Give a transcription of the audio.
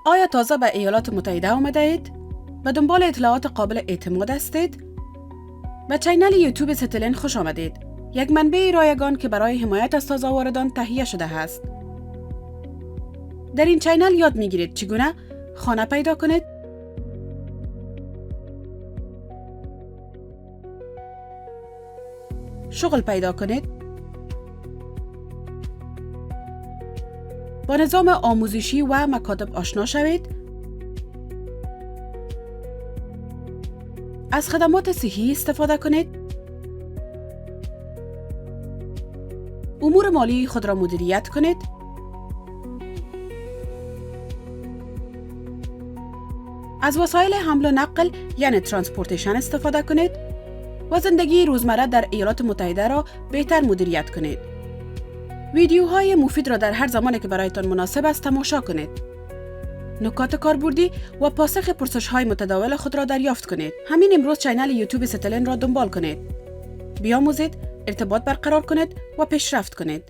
آیا تازه به ایالات متحده آمده اید؟ به دنبال اطلاعات قابل اعتماد هستید؟ به چینل یوتیوب ستلین خوش آمدید. یک منبع رایگان که برای حمایت از تازه‌واردان تهیه شده است. در این چینل یاد می‌گیرید چگونه خانه پیدا کنید، شغل پیدا کنید، با نظام آموزشی و مکاتب آشنا شوید، از خدمات صحی استفاده کنید، امور مالی خود را مدیریت کنید، از وسایل حمل و نقل یعنی ترانسپورتیشن استفاده کنید و زندگی روزمره در ایالات متحده را بهتر مدیریت کنید. ویدیوهای مفید را در هر زمانی که برایتان مناسب است تماشا کنید. نکات کاربردی و پاسخ پرسش‌های متداول خود را دریافت کنید. همین امروز چینل یوتیوب ستلین را دنبال کنید. بیاموزید، ارتباط برقرار کنید و پیشرفت کنید.